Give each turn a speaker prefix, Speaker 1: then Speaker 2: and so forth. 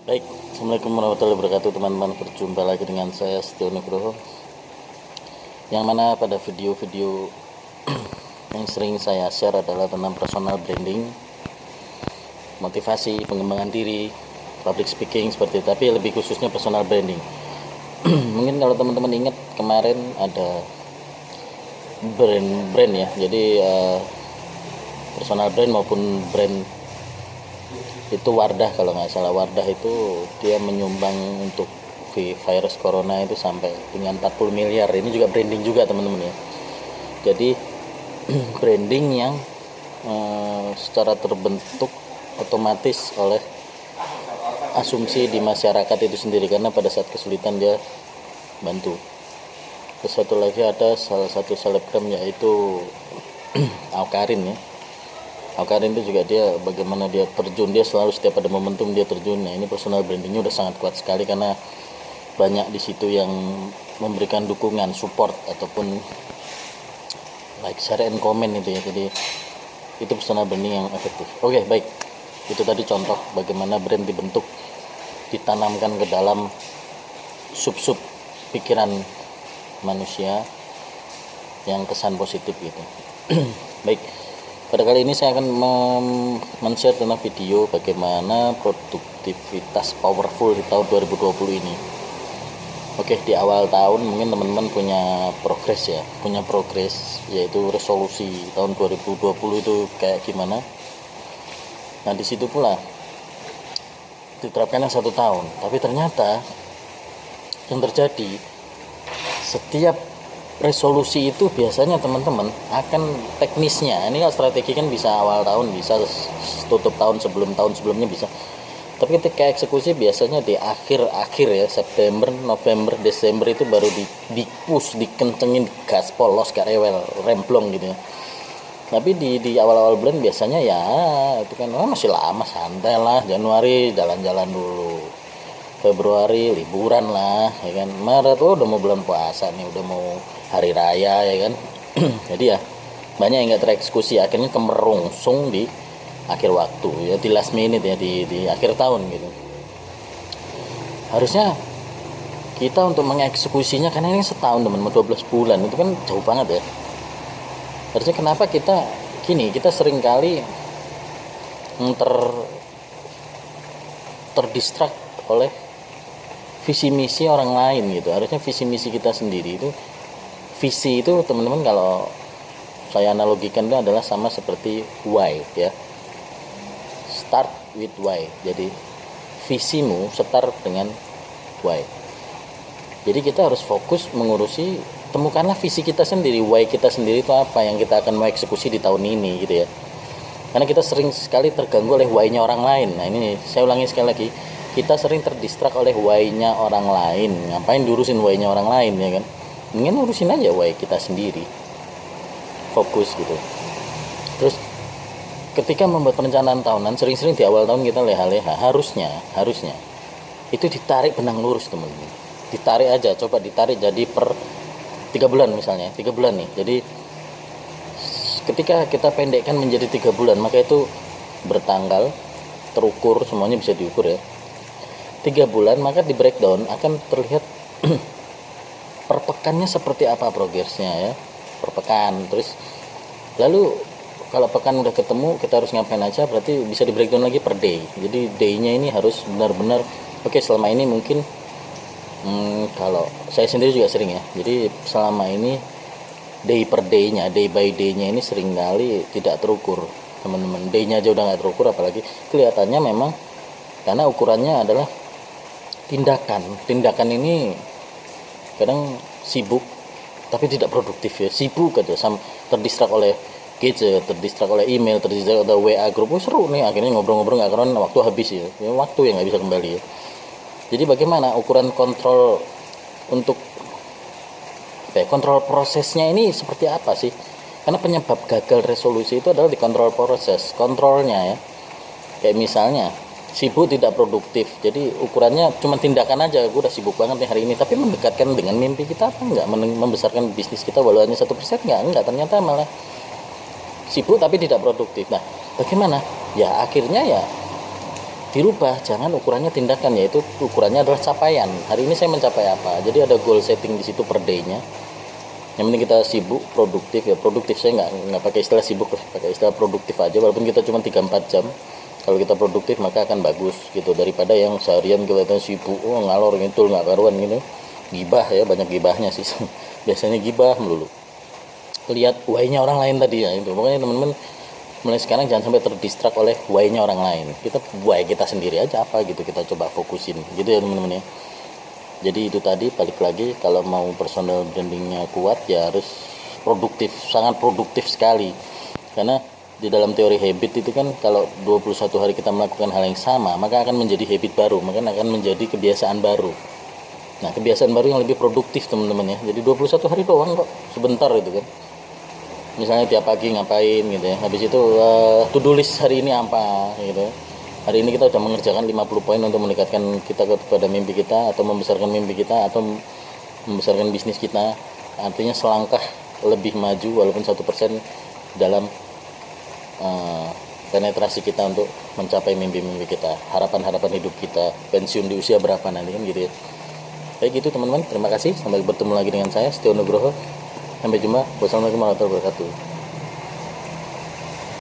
Speaker 1: Baik, Assalamualaikum warahmatullahi wabarakatuh teman-teman. Berjumpa lagi dengan saya Setio Nugroho, yang mana pada video-video yang sering saya share adalah tentang personal branding, motivasi, pengembangan diri, public speaking seperti itu. Tapi lebih khususnya personal branding. Mungkin kalau teman-teman ingat kemarin ada brand ya. Jadi personal brand maupun brand itu Wardah, kalau nggak salah Wardah itu dia menyumbang untuk virus corona itu sampai dengan 40 miliar. Ini juga branding juga teman-teman ya. Jadi branding yang secara terbentuk otomatis oleh asumsi di masyarakat itu sendiri, karena pada saat kesulitan dia bantu. Terus satu lagi ada salah satu selebgram yaitu Awkarin ya. Awkarin itu juga dia bagaimana dia terjun, dia selalu setiap ada momentum dia terjun. Nah, ini personal brandingnya udah sangat kuat sekali karena banyak di situ yang memberikan dukungan, support ataupun like, share and comment itu ya. Jadi itu personal branding yang efektif. Oke, baik. Itu tadi contoh bagaimana brand dibentuk, ditanamkan ke dalam sub-sub pikiran manusia yang kesan positif gitu. Baik. Pada kali ini saya akan men-share tentang video bagaimana produktivitas powerful di tahun 2020 ini. Oke, di awal tahun mungkin teman-teman punya progres yaitu resolusi tahun 2020 itu kayak gimana. Nah, di situ pula diterapkannya 1 tahun, tapi ternyata yang terjadi setiap resolusi itu biasanya teman-teman akan teknisnya, ini kan strategi kan bisa awal tahun, bisa tutup tahun sebelumnya bisa, tapi ketika eksekusi biasanya di akhir ya, September, November, Desember itu baru di-push, dikencengin, gas polos, gak rewel, remblong gitu ya. Tapi di awal-awal bulan biasanya ya itu kan masih lama, santai lah. Januari jalan-jalan dulu, Februari liburan lah ya kan, Maret udah mau bulan puasa nih, udah mau hari raya ya kan. Jadi ya banyak yang nggak tereksekusi, akhirnya kemerungsung di akhir waktu ya, di last minute ya, di akhir tahun gitu. Harusnya kita untuk mengeksekusinya, karena ini setahun teman, 12 bulan itu kan jauh banget ya. Harusnya kenapa kita sering kali terdistrak oleh visi misi orang lain gitu. Harusnya visi misi kita sendiri itu, visi itu teman-teman kalau saya analogikan itu adalah sama seperti why ya. Start with why. Jadi visimu start dengan why. Jadi kita harus fokus mengurusi, temukanlah visi kita sendiri, why kita sendiri itu apa yang kita akan mau eksekusi di tahun ini gitu ya. Karena kita sering sekali terganggu oleh why-nya orang lain. Nah, ini saya ulangi sekali lagi, kita sering terdistrak oleh why-nya orang lain. Ngapain diurusin why-nya orang lain ya kan? Mendingan urusin aja why kita sendiri, fokus gitu. Terus ketika membuat perencanaan tahunan, sering-sering di awal tahun kita leha-leha. Harusnya itu ditarik benang lurus teman-teman. Ditarik aja, coba ditarik jadi per 3 bulan misalnya, 3 bulan nih. Jadi ketika kita pendekkan menjadi 3 bulan, maka itu bertanggal, terukur, semuanya bisa diukur ya. 3 bulan, maka di breakdown akan terlihat per pekannya seperti apa progresnya ya, per pekan. Terus lalu kalau pekan udah ketemu, kita harus ngapain aja, berarti bisa di breakdown lagi per day. Jadi day-nya ini harus benar-benar oke, selama ini mungkin kalau saya sendiri juga sering ya, jadi selama ini day per day-nya, day by day-nya ini seringkali tidak terukur teman-teman. Day-nya aja udah nggak terukur, apalagi kelihatannya memang karena ukurannya adalah tindakan ini kadang sibuk tapi tidak produktif ya, sibuk aja, terdistrak oleh gadget, terdistrak oleh email, terdistrak oleh WA grup. Seru nih, akhirnya ngobrol-ngobrol nggak karuan, waktu habis ya, waktu yang nggak bisa kembali ya. Jadi bagaimana ukuran kontrol untuk kontrol prosesnya ini seperti apa sih? Karena penyebab gagal resolusi itu adalah di kontrol proses, kontrolnya ya. Kayak misalnya sibuk tidak produktif, jadi ukurannya cuma tindakan aja, gue udah sibuk banget nih hari ini, tapi mendekatkan dengan mimpi kita apa enggak, membesarkan bisnis kita walau hanya 1% enggak, ternyata malah sibuk tapi tidak produktif. Nah, bagaimana? Ya akhirnya ya dirubah, jangan ukurannya tindakan, yaitu ukurannya adalah capaian. Hari ini saya mencapai apa, jadi ada goal setting di situ per day-nya. Yang penting kita sibuk, produktif ya. Produktif saya nggak pakai istilah sibuk, pakai istilah produktif aja. Walaupun kita cuma 3-4 jam, kalau kita produktif maka akan bagus gitu, daripada yang seharian kelihatan sibuk, ngalor ngidul nggak karuan gitu. Gibah ya, banyak gibahnya sih biasanya gibah melulu, lihat why-nya orang lain tadi ya. Itu pokoknya teman-teman mulai sekarang jangan sampai terdistrak oleh why-nya orang lain. Kita why kita sendiri aja apa gitu, kita coba fokusin gitu ya teman-teman ya. Jadi itu tadi, balik lagi, kalau mau personal brandingnya kuat ya harus produktif, sangat produktif sekali. Karena di dalam teori habit itu kan, kalau 21 hari kita melakukan hal yang sama, maka akan menjadi habit baru, maka akan menjadi kebiasaan baru. Nah, kebiasaan baru yang lebih produktif teman-teman ya. Jadi 21 hari doang kok, sebentar itu kan. Misalnya tiap pagi ngapain gitu ya. Habis itu to-do list hari ini apa gitu. Hari ini kita sudah mengerjakan 50 poin untuk meningkatkan kita kepada mimpi kita, atau membesarkan mimpi kita, atau membesarkan bisnis kita. Artinya selangkah lebih maju walaupun 1% dalam penetrasi kita untuk mencapai mimpi-mimpi kita, harapan-harapan hidup kita, pensiun di usia berapa nanti kan gitu ya. Baik gitu teman-teman, terima kasih, sampai bertemu lagi dengan saya Setiono Nugroho. Sampai jumpa. Wassalamualaikum warahmatullahi wabarakatuh.